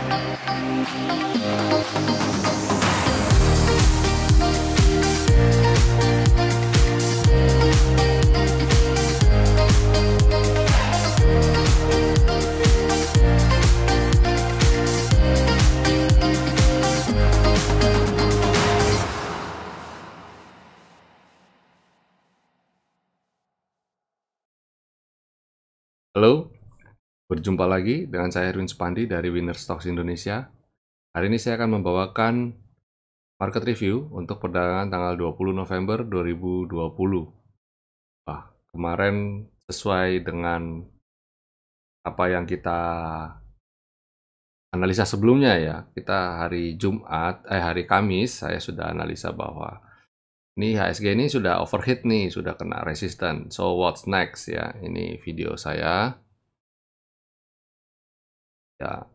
Halo, berjumpa lagi dengan saya Erwin Supandi dari Winner Stocks Indonesia. Hari ini saya akan membawakan market review untuk perdagangan tanggal 20 November 2020. Kemarin sesuai dengan apa yang kita analisa sebelumnya ya. Kita hari Kamis, saya sudah analisa bahwa ini HSG ini sudah overheat nih, sudah kena resisten. So what's next ya? Ini video saya. Ya,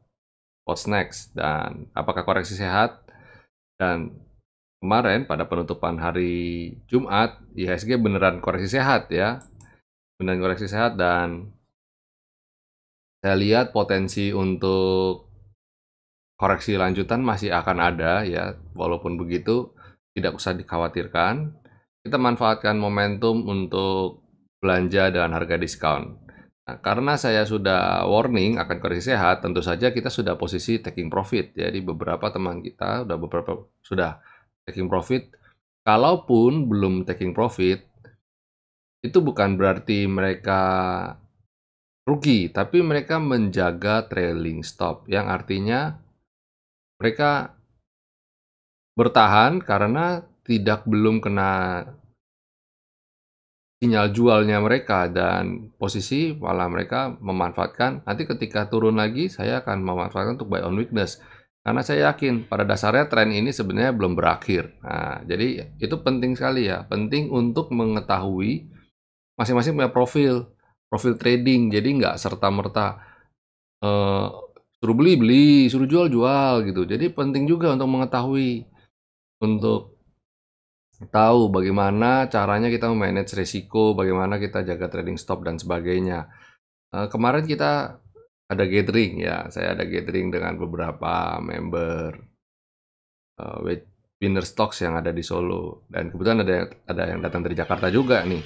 what's next dan apakah koreksi sehat? Dan kemarin pada penutupan hari Jumat, IHSG beneran koreksi sehat ya. Beneran koreksi sehat dan saya lihat potensi untuk koreksi lanjutan masih akan ada ya. Walaupun begitu, tidak usah dikhawatirkan. Kita manfaatkan momentum untuk belanja dengan harga diskon. Nah, karena saya sudah warning akan koreksi sehat, tentu saja kita sudah posisi taking profit. Jadi beberapa teman kita sudah taking profit. Kalaupun belum taking profit, itu bukan berarti mereka rugi, tapi mereka menjaga trailing stop, yang artinya mereka bertahan karena belum kena sinyal jualnya mereka, dan posisi malah mereka memanfaatkan. Nanti ketika turun lagi, saya akan memanfaatkan untuk buy on weakness. Karena saya yakin pada dasarnya tren ini sebenarnya belum berakhir. Nah, jadi itu penting sekali ya. Penting untuk mengetahui masing-masing punya profil trading. Jadi nggak serta-merta suruh beli, suruh jual gitu. Jadi penting juga untuk mengetahui, untuk tahu bagaimana caranya kita memanage resiko, bagaimana kita jaga trading stop dan sebagainya. Kemarin kita ada gathering ya, saya ada gathering dengan beberapa member Winner Stocks yang ada di Solo, dan kebetulan ada yang datang dari Jakarta juga nih.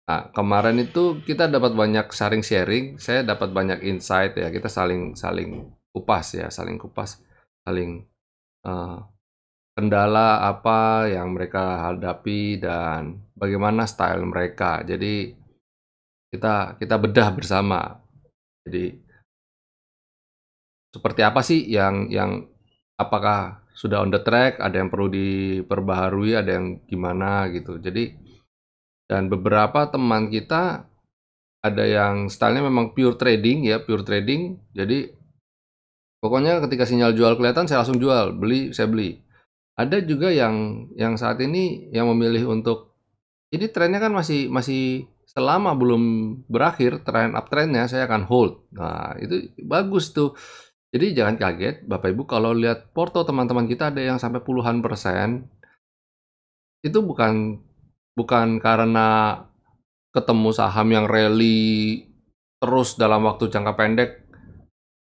Nah, kemarin itu kita dapat banyak sharing, saya dapat banyak insight ya, kita saling kupas ya, saling kendala apa yang mereka hadapi dan bagaimana style mereka. Jadi kita bedah bersama. Jadi seperti apa sih yang apakah sudah on the track, ada yang perlu diperbaharui, ada yang gimana gitu. Jadi dan beberapa teman kita ada yang stylenya memang pure trading ya, pure trading. Jadi pokoknya ketika sinyal jual kelihatan saya langsung jual, beli saya beli. Ada juga yang saat ini yang memilih untuk ini trennya kan masih selama belum berakhir tren uptrendnya, saya akan hold. Nah, itu bagus tuh. Jadi jangan kaget Bapak Ibu kalau lihat porto teman-teman kita ada yang sampai puluhan persen. Itu bukan karena ketemu saham yang rally terus dalam waktu jangka pendek.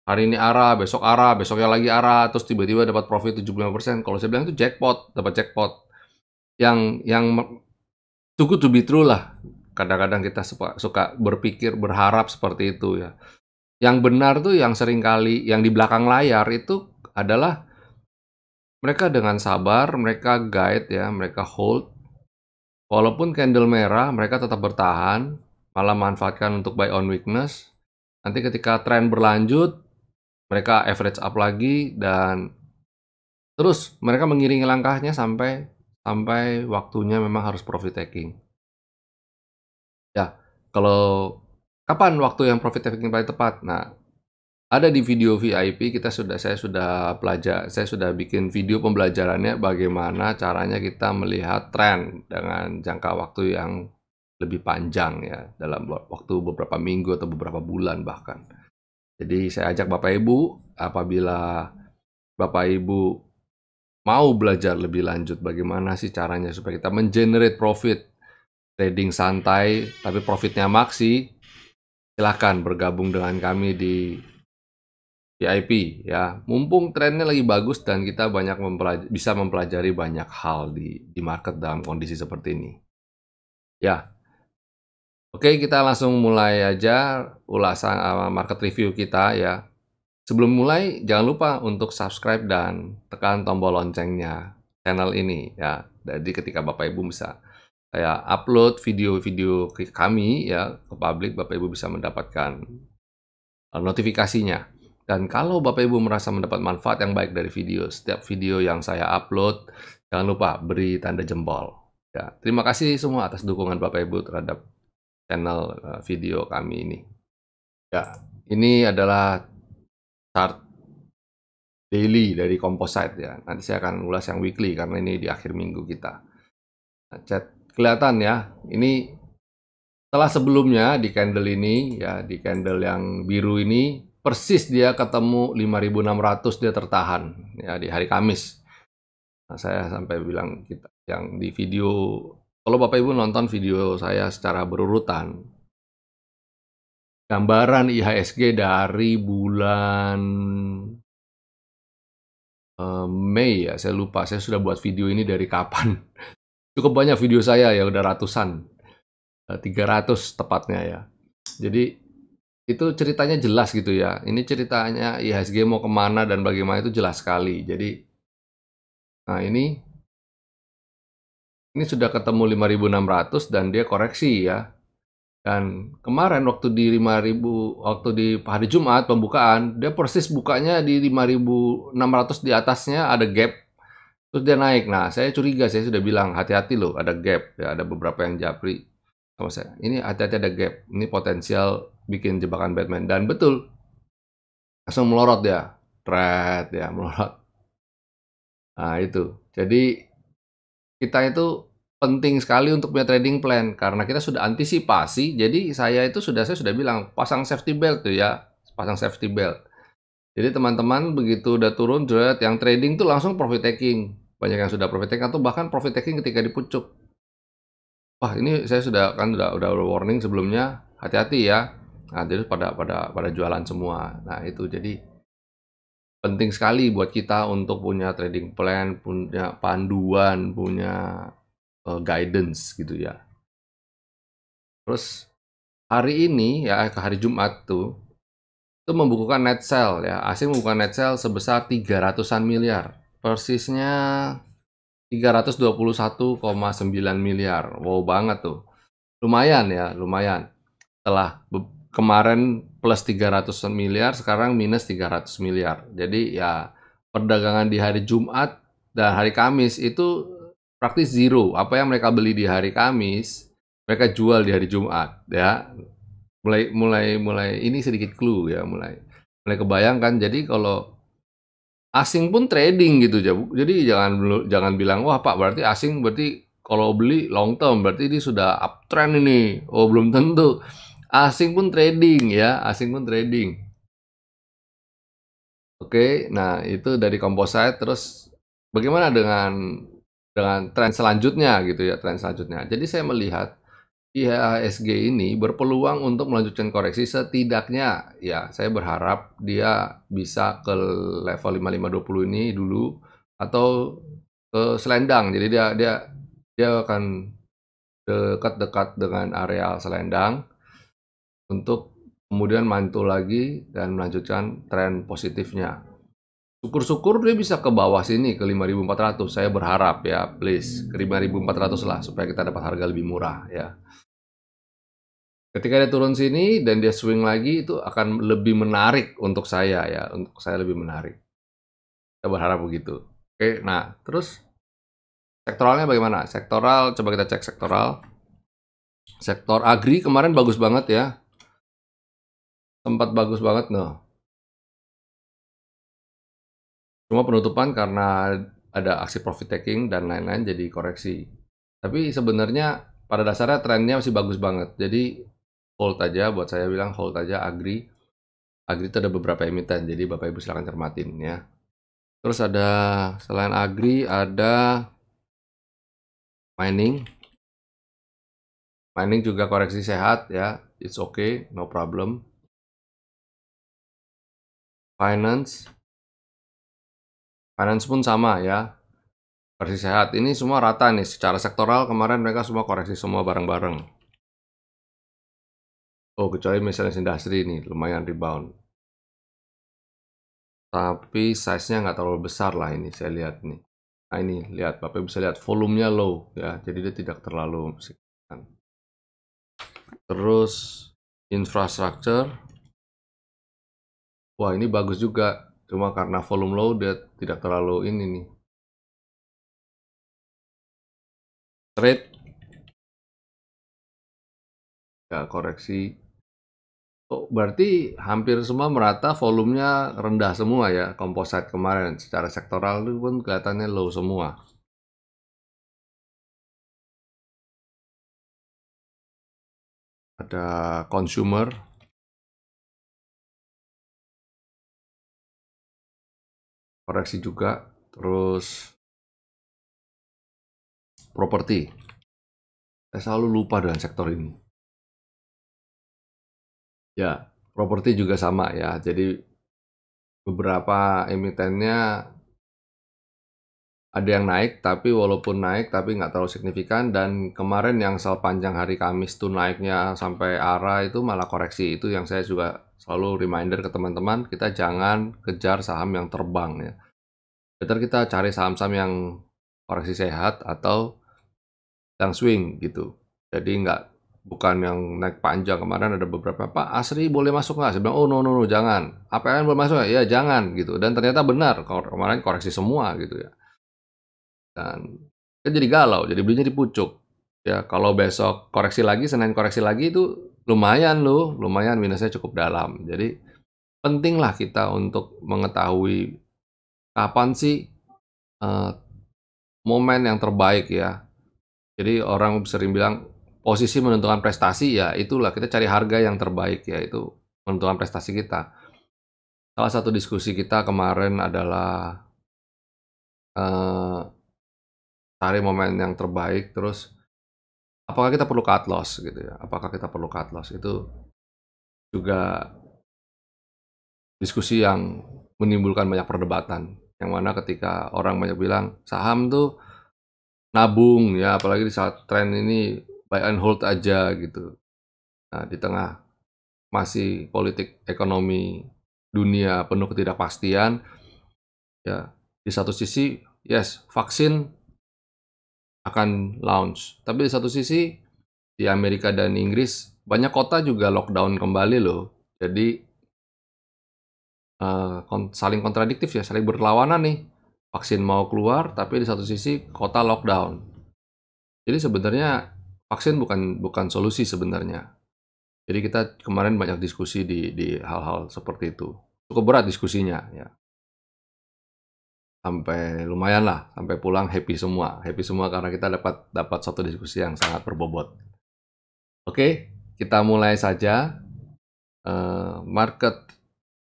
Hari ini arah, besoknya lagi arah, terus tiba-tiba dapat profit 75%. Kalau saya bilang itu jackpot, dapat jackpot. Yang too good to be true lah. Kadang-kadang kita suka berpikir, berharap seperti itu ya. Yang benar tuh yang seringkali, yang di belakang layar itu adalah mereka dengan sabar, mereka guide ya, mereka hold. Walaupun candle merah, mereka tetap bertahan, malah manfaatkan untuk buy on weakness. Nanti ketika tren berlanjut, mereka average up lagi, dan terus mereka mengiringi langkahnya sampai waktunya memang harus profit taking. Ya, kalau kapan waktu yang profit taking paling tepat? Nah, ada di video VIP saya sudah bikin video pembelajarannya bagaimana caranya kita melihat tren dengan jangka waktu yang lebih panjang ya, dalam waktu beberapa minggu atau beberapa bulan bahkan. Jadi saya ajak Bapak Ibu, apabila Bapak Ibu mau belajar lebih lanjut bagaimana sih caranya supaya kita mengenerate profit, trading santai tapi profitnya maksi, silahkan bergabung dengan kami di VIP ya. Mumpung trennya lagi bagus dan kita bisa mempelajari banyak hal di market dalam kondisi seperti ini. Ya, oke kita langsung mulai aja ulasan market review kita ya. Sebelum mulai jangan lupa untuk subscribe dan tekan tombol loncengnya channel ini ya. Jadi ketika Bapak Ibu bisa saya upload video-video kami ya ke publik, Bapak Ibu bisa mendapatkan notifikasinya. Dan kalau Bapak Ibu merasa mendapat manfaat yang baik dari setiap video yang saya upload, jangan lupa beri tanda jempol. Ya, terima kasih semua atas dukungan Bapak Ibu terhadap channel video kami ini. Ya, ini adalah chart daily dari Composite ya. Nanti saya akan ulas yang weekly karena ini di akhir minggu kita. Nah, kelihatan ya, ini setelah sebelumnya di candle ini ya, di candle yang biru ini persis dia ketemu 5.600 dia tertahan ya di hari Kamis. Nah, saya sampai bilang kita yang di video, kalau Bapak Ibu nonton video saya secara berurutan, gambaran IHSG dari bulan Mei ya, saya lupa, saya sudah buat video ini dari kapan. Cukup banyak video saya ya, udah ratusan, 300 tepatnya ya. Jadi itu ceritanya jelas gitu ya. Ini ceritanya IHSG mau kemana dan bagaimana itu jelas sekali. Jadi, nah ini sudah ketemu 5.600 dan dia koreksi ya. Dan kemarin waktu di 5.000, waktu di hari Jumat pembukaan, dia persis bukanya di 5.600 di atasnya ada gap. Terus dia naik. Nah, saya curiga, saya sudah bilang hati-hati loh, ada gap ya, ada beberapa yang japri sama saya. Ini hati-hati ada gap. Ini potensial bikin jebakan Batman dan betul. Langsung melorot dia. Thread ya, melorot. Nah, itu. Jadi kita itu penting sekali untuk punya trading plan karena kita sudah antisipasi. Jadi saya sudah bilang pasang safety belt tuh ya, pasang safety belt. Jadi teman-teman begitu udah turun yang trading tuh langsung profit taking. Banyak yang sudah profit taking atau bahkan profit taking ketika dipucuk. Wah, ini saya udah warning sebelumnya, hati-hati ya. Nah, jadi pada jualan semua. Nah, itu jadi penting sekali buat kita untuk punya trading plan, punya panduan, punya guidance gitu ya. Terus hari ini ya, ke hari Jumat tuh itu membukukan net sell ya. Asing membukukan net sell sebesar 300-an miliar. Persisnya 321,9 miliar. Wow banget tuh. Lumayan ya, lumayan. Setelah kemarin plus 300 miliar, sekarang minus 300 miliar. Jadi ya perdagangan di hari Jumat dan hari Kamis itu praktis zero. Apa yang mereka beli di hari Kamis, mereka jual di hari Jumat ya. Mulai ini sedikit clue ya, mulai kebayangkan. Jadi kalau asing pun trading gitu ya. Jadi jangan bilang wah Pak berarti asing berarti kalau beli long term berarti dia sudah uptrend ini. Oh belum tentu. Asing pun trading ya, asing pun trading. Oke, nah itu dari Composite. Terus bagaimana dengan tren selanjutnya gitu ya, tren selanjutnya. Jadi saya melihat IHSG ini berpeluang untuk melanjutkan koreksi setidaknya ya saya berharap dia bisa ke level 5520 ini dulu atau ke selendang. Jadi dia akan dekat-dekat dengan area selendang untuk kemudian mantul lagi dan melanjutkan tren positifnya. Syukur-syukur dia bisa ke bawah sini ke 5.400. Saya berharap ya, please ke 5.400 lah supaya kita dapat harga lebih murah ya. Ketika dia turun sini dan dia swing lagi itu akan lebih menarik untuk saya ya, untuk saya lebih menarik. Saya berharap begitu. Oke, nah terus sektoralnya bagaimana? Sektoral, coba kita cek sektoral. Sektor agri kemarin bagus banget ya. Sempat bagus banget noh. Cuma penutupan karena ada aksi profit taking dan lain-lain jadi koreksi. Tapi sebenarnya pada dasarnya trennya masih bagus banget. Jadi hold aja, buat saya bilang hold aja agri. Agri itu ada beberapa emiten, jadi Bapak Ibu silahkan cermatin ya. Terus ada selain agri ada mining. Mining juga koreksi sehat ya, it's okay, no problem. Finance pun sama ya, koreksi sehat. Ini semua rata nih, secara sektoral kemarin mereka semua koreksi semua bareng-bareng. Oh, kecuali miscellaneous industry nih, lumayan rebound. Tapi size-nya nggak terlalu besar lah ini, saya lihat nih. Nah ini, lihat, Bapak bisa lihat volumenya low ya, jadi dia tidak terlalu signifikan. Terus, infrastructure. Wah, ini bagus juga. Cuma karena volume low, dia tidak terlalu ini nih. Trade. Ya, koreksi. Oh, berarti hampir semua merata, volumenya rendah semua ya, composite kemarin. Secara sektoral itu pun kelihatannya low semua. Ada consumer. Koreksi juga. Terus, properti. Saya selalu lupa dengan sektor ini. Ya, properti juga sama ya. Jadi, beberapa emitennya ada yang naik, tapi walaupun naik, tapi nggak terlalu signifikan. Dan kemarin yang sepanjang hari Kamis tuh naiknya sampai arah itu malah koreksi. Itu yang saya juga selalu reminder ke teman-teman, kita jangan kejar saham yang terbang ya. Better kita cari saham-saham yang koreksi sehat atau yang swing gitu. Jadi bukan yang naik panjang. Kemarin ada beberapa, Pak Asri boleh masuk nggak? Saya bilang, oh no, no, no, jangan. APLN boleh masuk nggak? Ya jangan gitu. Dan ternyata benar, kemarin koreksi semua gitu ya. Dan kan jadi galau, jadi belinya di pucuk. Ya, kalau besok koreksi lagi, Senin koreksi lagi itu lumayan loh, lumayan minusnya cukup dalam. Jadi pentinglah kita untuk mengetahui kapan sih eh, momen yang terbaik ya. Jadi orang sering bilang posisi menentukan prestasi, ya itulah kita cari harga yang terbaik ya, itu menentukan prestasi kita. Salah satu diskusi kita kemarin adalah cari momen yang terbaik, terus apakah kita perlu cut loss gitu ya? Apakah kita perlu cut loss? Itu juga diskusi yang menimbulkan banyak perdebatan. Yang mana ketika orang banyak bilang saham tuh nabung ya, apalagi di saat tren ini buy and hold aja gitu. Nah, di tengah masih politik ekonomi dunia penuh ketidakpastian, ya di satu sisi yes vaksin akan launch, tapi di satu sisi di Amerika dan Inggris banyak kota juga lockdown kembali loh. Jadi saling kontradiktif ya, saling berlawanan nih. Vaksin mau keluar, tapi di satu sisi kota lockdown. Jadi sebenarnya vaksin bukan solusi sebenarnya. Jadi kita kemarin banyak diskusi di hal-hal seperti itu. Cukup berat diskusinya ya. Sampai lumayan lah, sampai pulang happy semua. Happy semua karena kita dapat satu diskusi yang sangat berbobot. Oke, kita mulai saja market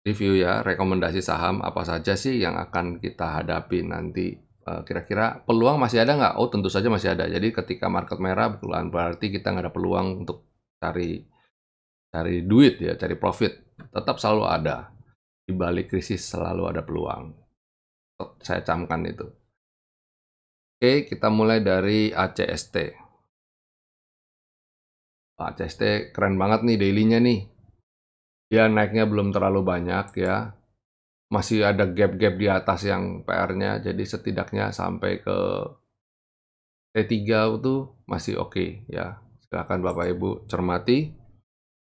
review ya, rekomendasi saham apa saja sih yang akan kita hadapi nanti. Kira-kira peluang masih ada nggak? Oh, tentu saja masih ada. Jadi ketika market merah bukan berarti kita nggak ada peluang untuk cari cari duit ya, cari profit. Tetap selalu ada. Di balik krisis selalu ada peluang. Saya camkan itu. Oke, kita mulai dari ACST. ACST keren banget nih daily-nya nih. Dia naiknya belum terlalu banyak ya. Masih ada gap-gap di atas yang PR-nya. Jadi setidaknya sampai ke T3 itu masih oke ya. Silakan Bapak Ibu cermati.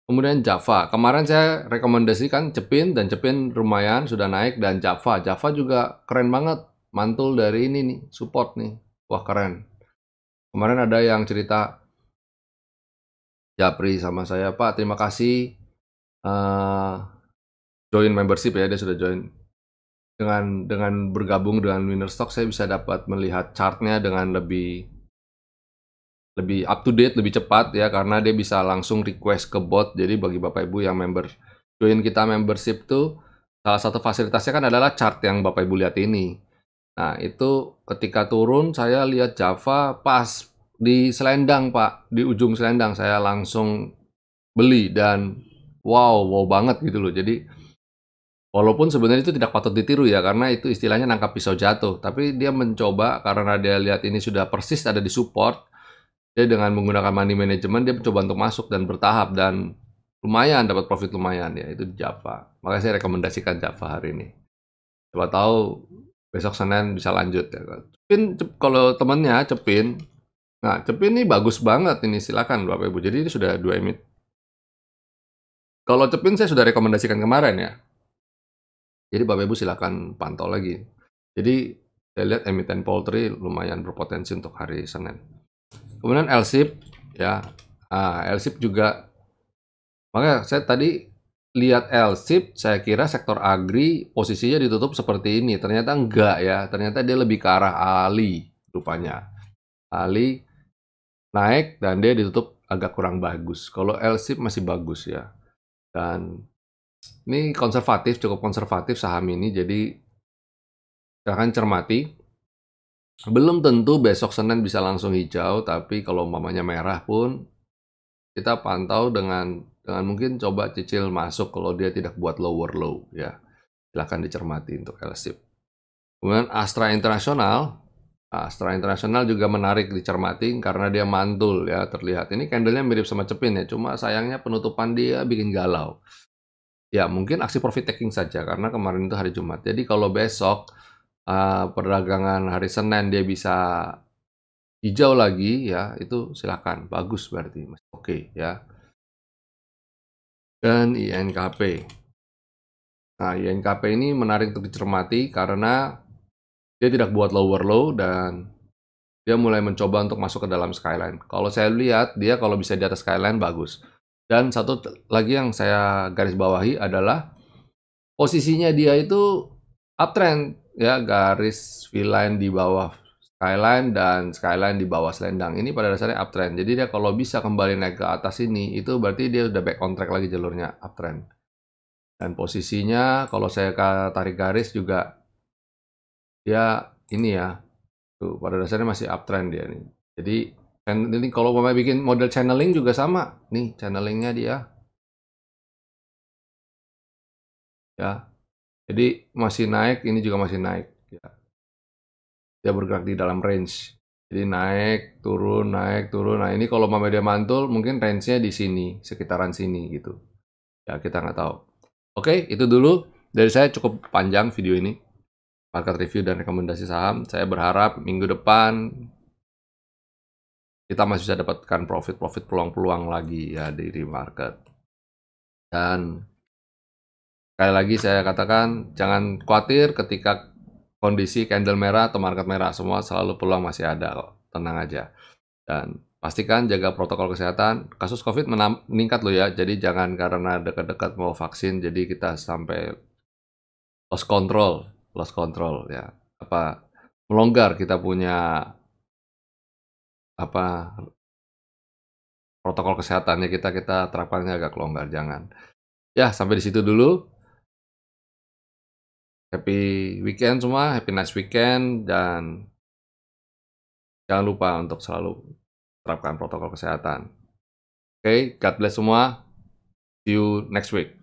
Kemudian Java. Kemarin saya rekomendasikan Cepin, dan Cepin lumayan sudah naik, dan Java. Java juga keren banget. Mantul dari ini nih, support nih. Wah, keren. Kemarin ada yang cerita Japri sama saya, Pak, terima kasih join membership ya, dia sudah join. Dengan bergabung dengan Winner Stock, saya bisa dapat melihat chartnya dengan lebih up to date, lebih cepat ya, karena dia bisa langsung request ke bot. Jadi bagi Bapak Ibu yang join kita membership tuh, salah satu fasilitasnya kan adalah chart yang Bapak Ibu lihat ini. Nah, itu ketika turun saya lihat Java pas di selendang, Pak, di ujung selendang saya langsung beli, dan wow banget gitu loh. Jadi Walaupun sebenarnya itu tidak patut ditiru ya, karena itu istilahnya nangkap pisau jatuh. Tapi dia mencoba karena dia lihat ini sudah persis ada di support, dia dengan menggunakan money management dia mencoba untuk masuk dan bertahap dan lumayan dapat profit lumayan ya, itu di Java. Makanya saya rekomendasikan Java hari ini. Coba tahu besok Senin bisa lanjut ya. Kalau temennya Cepin, nah Cepin ini bagus banget ini, silakan Bapak Ibu. Jadi ini sudah 2 emit. Kalau Cepin saya sudah rekomendasikan kemarin ya. Jadi Bapak Ibu silakan pantau lagi. Jadi saya lihat emiten poultry lumayan berpotensi untuk hari Senin. Kemudian LSIP ya. LSIP juga, makanya saya tadi lihat LSIP, saya kira sektor agri posisinya ditutup seperti ini. Ternyata enggak ya. Ternyata dia lebih ke arah Ali rupanya. Ali naik dan dia ditutup agak kurang bagus. Kalau LSIP masih bagus ya. Dan ini konservatif, cukup konservatif saham ini. Jadi silahkan cermati. Belum tentu besok Senin bisa langsung hijau, tapi kalau umpamanya merah pun kita pantau dengan mungkin coba cicil masuk kalau dia tidak buat lower low ya. Silahkan dicermati untuk LSIP. Kemudian Astra International juga menarik dicermati karena dia mantul ya, terlihat. Ini candlenya mirip sama Cepin ya, cuma sayangnya penutupan dia bikin galau. Ya mungkin aksi profit taking saja karena kemarin itu hari Jumat. Jadi kalau besok perdagangan hari Senin dia bisa hijau lagi ya, itu silakan, bagus berarti Mas. Oke ya. Dan INKP. Nah, INKP ini menarik untuk dicermati karena dia tidak buat lower low dan dia mulai mencoba untuk masuk ke dalam skyline. Kalau saya lihat dia kalau bisa di atas skyline bagus. Dan satu lagi yang saya garis bawahi adalah posisinya dia itu uptrend ya, garis V-line di bawah skyline dan skyline di bawah selendang. Ini pada dasarnya uptrend. Jadi dia kalau bisa kembali naik ke atas ini, itu berarti dia udah back on track lagi jalurnya uptrend. Dan posisinya kalau saya tarik garis juga dia ini ya, tuh pada dasarnya masih uptrend dia nih. Jadi ini kalau mau bikin model channeling juga sama. Nih channelingnya dia ya. Jadi masih naik, ini juga masih naik ya. Dia bergerak di dalam range. Jadi naik, turun, naik, turun. Nah, ini kalau mama dia mantul, mungkin range-nya di sini, sekitaran sini gitu. Ya, kita nggak tahu. Oke, itu dulu. Dari saya cukup panjang video ini. Market review dan rekomendasi saham. Saya berharap minggu depan kita masih bisa dapatkan profit-profit peluang-peluang lagi ya di market. Dan sekali lagi saya katakan, jangan khawatir ketika kondisi candle merah atau market merah, semua selalu peluang masih ada kok. Tenang aja. Dan pastikan jaga protokol kesehatan. Kasus COVID meningkat loh ya. Jadi jangan karena dekat-dekat mau vaksin jadi kita sampai lost control ya. Melonggar kita punya protokol kesehatannya, kita terapkannya agak longgar, jangan. Ya, sampai di situ dulu. Happy weekend semua, happy nice weekend, dan jangan lupa untuk selalu terapkan protokol kesehatan. Oke, God bless semua. See you next week.